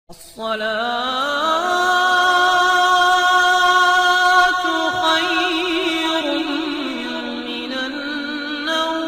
الصلاة خير من النوم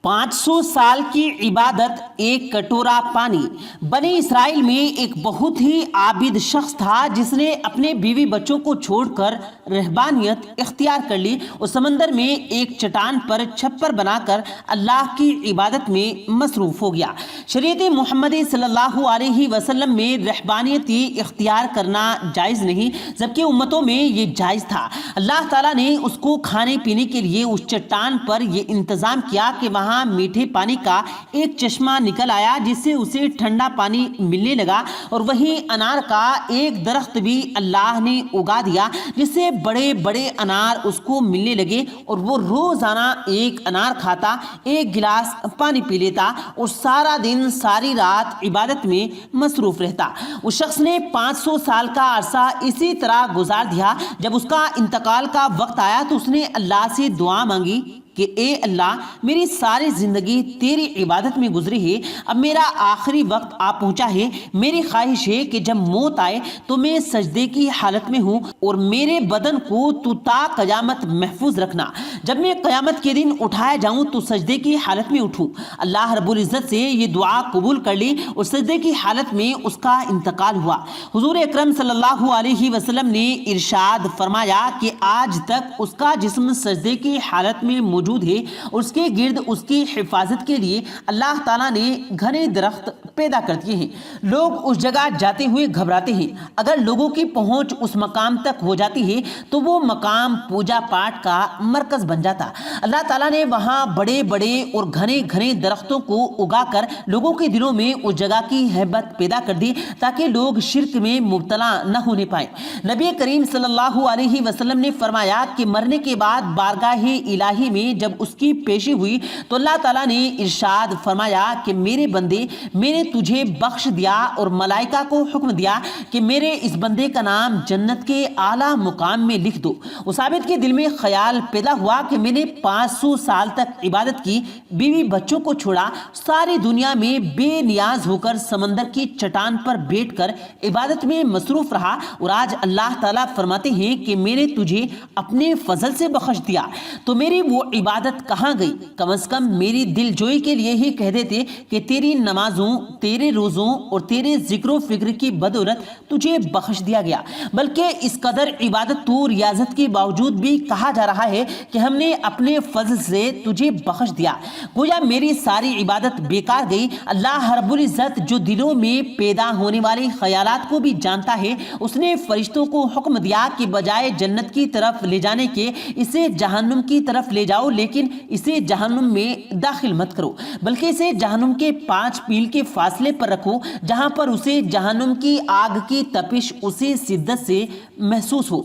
500 سال کی عبادت ایک کٹورا پانی۔ بنی اسرائیل میں ایک بہت ہی عابد شخص تھا جس نے اپنے بیوی بچوں کو چھوڑ کر رہبانیت اختیار کر لی اور سمندر میں ایک چٹان پر چھپر بنا کر اللہ کی عبادت میں مصروف ہو گیا۔ شریعت محمد صلی اللہ علیہ وسلم میں رہبانیتی اختیار کرنا جائز نہیں، جبکہ امتوں میں یہ جائز تھا۔ اللہ تعالیٰ نے اس کو کھانے پینے کے لیے اس چٹان پر یہ انتظام کیا کہ وہاں میٹھے پانی کا ایک چشمہ نکل آیا جس سے اسے ٹھنڈا پانی ملنے لگا، اور وہیں انار کا ایک درخت بھی اللہ نے اگا دیا جس سے بڑے بڑے انار اس کو ملنے لگے، اور وہ روزانہ ایک انار کھاتا، ایک گلاس پانی پی لیتا اور سارا دن ساری رات عبادت میں مصروف رہتا۔ اس شخص نے 500 سال کا عرصہ اسی طرح گزار دیا۔ جب اس کا انتقال کا وقت آیا تو اس نے اللہ سے دعا مانگی کہ اے اللہ، میری ساری زندگی تیری عبادت میں گزری ہے، اب میرا آخری وقت آ پہنچا ہے، میری خواہش ہے کہ جب موت آئے تو میں سجدے کی حالت میں ہوں اور میرے بدن کو تو تا قیامت محفوظ رکھنا۔ جب میں قیامت کے دن اٹھایا جاؤں تو سجدے کی حالت میں اٹھوں۔ اللہ رب العزت سے یہ دعا قبول کر لی اور سجدے کی حالت میں اس کا انتقال ہوا۔ حضور اکرم صلی اللہ علیہ وسلم نے ارشاد فرمایا کہ آج تک اس کا جسم سجدے کی حالت میں موجود ہے اور اس کے گرد اس کی حفاظت کے لیے اللہ تعالیٰ نے گھنے درخت پیدا کر دیے ہیں۔ لوگ اس جگہ جاتے ہوئے گھبراتے ہیں۔ اگر لوگوں کی پہنچ اس مقام تک ہو جاتی ہے تو وہ مقام پوجا پاٹ کا مرکز بن جاتا۔ اللہ تعالیٰ نے وہاں بڑے بڑے اور گھنے گھنے درختوں کو اگا کر لوگوں کے دلوں میں اس جگہ کی ہیبت پیدا کر دی تاکہ لوگ شرک میں مبتلا نہ ہونے پائیں۔ نبی کریم صلی اللہ علیہ وسلم نے فرمایا کہ مرنے کے بعد بارگاہ الہی میں جب اس کی پیشی ہوئی تو اللہ تعالیٰ نے ارشاد فرمایا کہ میرے بندے، میں نے تجھے بخش دیا، اور ملائکہ کو حکم دیا کہ میرے اس بندے کا نام جنت کے اعلیٰ مقام میں لکھ دو۔ اس عابد کے دل میں خیال پیدا ہوا کہ میں نے 500 سال تک عبادت کی، بیوی بچوں کو چھوڑا، ساری دنیا میں بے نیاز ہو کر سمندر کی چٹان پر بیٹھ کر عبادت میں مصروف رہا، اور آج اللہ تعالیٰ فرماتے ہیں کہ میں نے تجھے اپنے فضل سے بخش دیا، تو میری وہ عبادت کہاں گئی؟ کم از کم میری دل جوئی کے لیے ہی کہہ دیتے کہ تیری نمازوں، تیرے روزوں اور تیرے ذکر و فکر کی بدولت تجھے بخش دیا گیا۔ بلکہ اس قدر عبادت تو ریاضت کے باوجود بھی کہا جا رہا ہے کہ ہم نے اپنے فضل سے تجھے بخش دیا، گویا میری ساری عبادت بیکار گئی۔ اللہ رب العزت جو دلوں میں پیدا ہونے والے خیالات کو بھی جانتا ہے، اس نے فرشتوں کو حکم دیا کہ بجائے جنت کی طرف لے جانے کے اسے جہنم کی طرف لے جاؤ، لیکن اسے جہنم میں داخل مت کرو، بلکہ اسے جہنم کے 5 میل کے فاصلے پر رکھو جہاں پر اسے جہنم کی آگ کی تپش اسے شدت سے محسوس ہو۔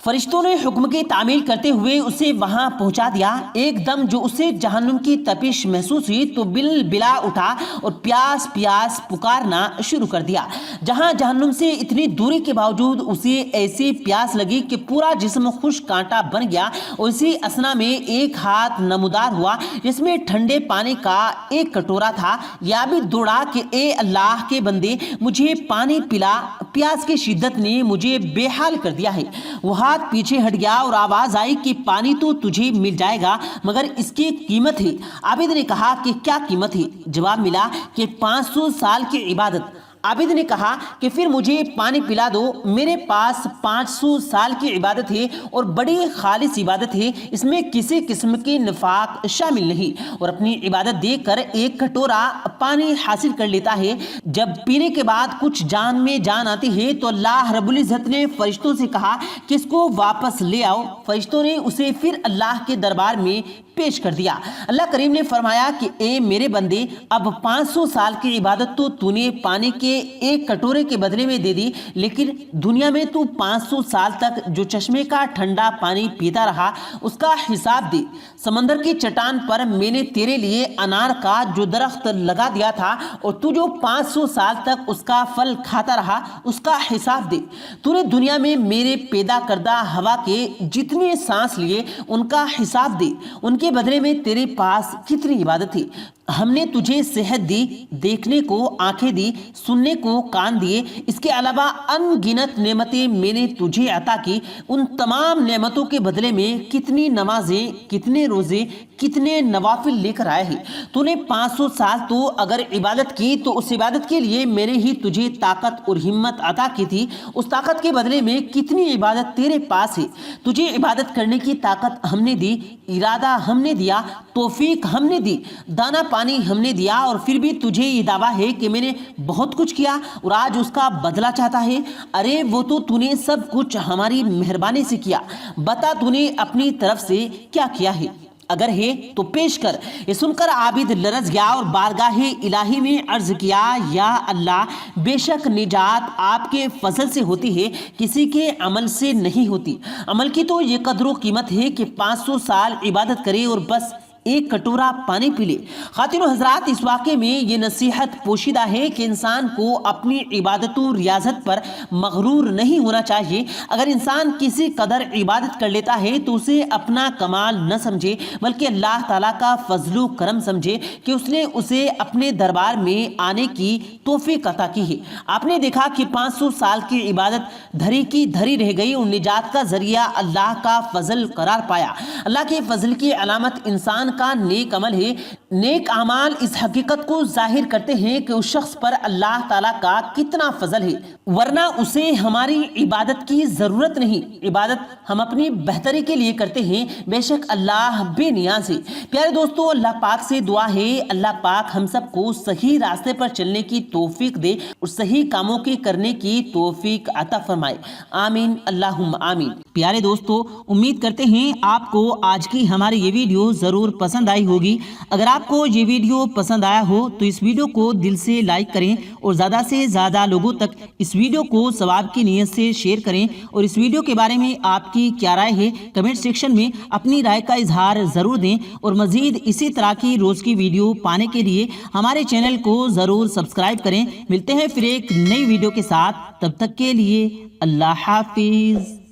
فرشتوں نے حکم کی تعمیل کرتے ہوئے اسے وہاں پہنچا دیا۔ ایک دم جو اسے جہنم کی تپش محسوس ہوئی تو بلا اٹھا اور پیاس پیاس پکارنا شروع کر دیا۔ جہاں جہنم سے اتنی دوری کے باوجود اسے ایسی پیاس لگی کہ پورا جسم خشک کانٹا بن گیا، اور اسی اثنا میں ایک ہاتھ نمودار ہوا جس میں ٹھنڈے پانی کا ایک کٹورا تھا۔ یا بھی دوڑا کہ اے اللہ کے بندے، مجھے پانی پلا، پیاس کی شدت نے مجھے بے حال کر دیا ہے۔ وہ ہاتھ پیچھے ہٹ گیا اور آواز آئی کہ پانی تو تجھے مل جائے گا، مگر اس کی قیمت ہے۔ عابد نے کہا کہ کیا قیمت ہے؟ جواب ملا کہ 500 سال کی عبادت۔ عابد نے کہا کہ پھر مجھے پانی پلا دو، میرے پاس 500 سال کی عبادت ہے اور بڑی خالص عبادت ہے، اس میں کسی قسم کی نفاق شامل نہیں، اور اپنی عبادت دے کر ایک کٹورا پانی حاصل کر لیتا ہے۔ جب پینے کے بعد کچھ جان میں جان آتی ہے تو اللہ رب العزت نے فرشتوں سے کہا کہ اس کو واپس لے آؤ۔ فرشتوں نے اسے پھر اللہ کے دربار میں پیش کر دیا۔ اللہ کریم نے فرمایا کہ اے میرے بندے، اب 500 سال کی عبادت تو نے پانی کے ایک کٹورے کے بدلے میں دے دی، لیکن دنیا میں تو 500 سال تک جو چشمے کا ٹھنڈا پانی پیتا رہا اس کا حساب دے۔ سمندر کی چٹان پر میں نے تیرے لیے انار کا جو درخت لگا دیا تھا اور تو جو 500 سال تک اس کا پھل کھاتا رہا اس کا حساب دے۔ تو نے دنیا میں میرے پیدا کردہ ہوا کے جتنے سانس لیے ان کا حساب دے، ان کے بدلے میں تیرے پاس کتنی عبادت تھی۔ ہم نے تجھے صحت دی، دیکھنے کو آنکھیں دی، سننے سننے کو کان دیے، اس کے علاوہ ان گنت نعمتیں میں نے تجھے عطا کی، ان تمام نعمتوں کے بدلے میں کتنی نمازیں، کتنے روزے، کتنے نوافل لے کر آئے ہیں۔ تو نے 500 سال تو اگر عبادت کی تو اس عبادت کے لیے میں نے ہی تجھے طاقت اور ہمت عطا کی تھی، اس طاقت کے بدلے میں کتنی عبادت تیرے پاس ہے۔ تجھے عبادت کرنے کی طاقت ہم نے دی، ارادہ ہم نے دیا، توفیق ہم نے دی، دانا پانی ہم نے دیا، اور پھر بھی تجھے یہ دعویٰ ہے کہ میں نے بہت کچھ کیا اور آج اس کا بدلہ چاہتا ہے۔ ارے وہ تو نے سب کچھ ہماری مہربانی سے کیا، بتا تو نے اپنی طرف سے کیا کیا ہے، اگر ہے تو پیش کر۔ یہ سن کر عابد لرز گیا اور بارگاہ الہی میں عرض کیا، یا اللہ، بے شک نجات آپ کے فضل سے ہوتی ہے، کسی کے عمل سے نہیں ہوتی۔ عمل کی تو یہ قدر و قیمت ہے کہ 500 سال عبادت کرے اور بس ایک کٹورا پانی پی لے۔ خواتین و حضرات، اس واقعے میں یہ نصیحت پوشیدہ ہے کہ انسان کو اپنی عبادت و ریاضت پر مغرور نہیں ہونا چاہیے۔ اگر انسان کسی قدر عبادت کر لیتا ہے تو اسے اپنا کمال نہ سمجھے، بلکہ اللہ تعالیٰ کا فضل و کرم سمجھے کہ اس نے اسے اپنے دربار میں آنے کی توفیق عطا کی ہے۔ آپ نے دیکھا کہ 500 سال کی عبادت دھری کی دھری رہ گئی اور نجات کا ذریعہ اللہ کا فضل قرار پایا۔ اللہ کے فضل کی علامت انسان کا نیک عمل ہے۔ نیک اعمال اس حقیقت کو ظاہر کرتے ہیں کہ اس شخص پر اللہ تعالیٰ کا کتنا فضل ہے، ورنہ اسے ہماری عبادت کی ضرورت نہیں۔ عبادت ہم اپنی بہتری کے لیے کرتے ہیں، بے شک اللہ بے نیاز ہے۔ پیارے دوستو، اللہ پاک سے دعا ہے اللہ پاک ہم سب کو صحیح راستے پر چلنے کی توفیق دے اور صحیح کاموں کے کرنے کی توفیق عطا فرمائے، آمین اللہم آمین۔ پیارے دوستو، امید کرتے ہیں آپ کو آج کی ہماری یہ ویڈیو ضرور پسند آئی ہوگی۔ اگر آپ کو یہ ویڈیو پسند آیا ہو تو اس ویڈیو کو دل سے لائک کریں اور زیادہ سے زیادہ لوگوں تک اس ویڈیو کو ثواب کی نیت سے شیئر کریں، اور اس ویڈیو کے بارے میں آپ کی کیا رائے ہے کمنٹ سیکشن میں اپنی رائے کا اظہار ضرور دیں، اور مزید اسی طرح کی روز کی ویڈیو پانے کے لیے ہمارے چینل کو ضرور سبسکرائب کریں۔ ملتے ہیں پھر ایک نئی ویڈیو کے ساتھ، تب تک کے لیے اللہ حافظ۔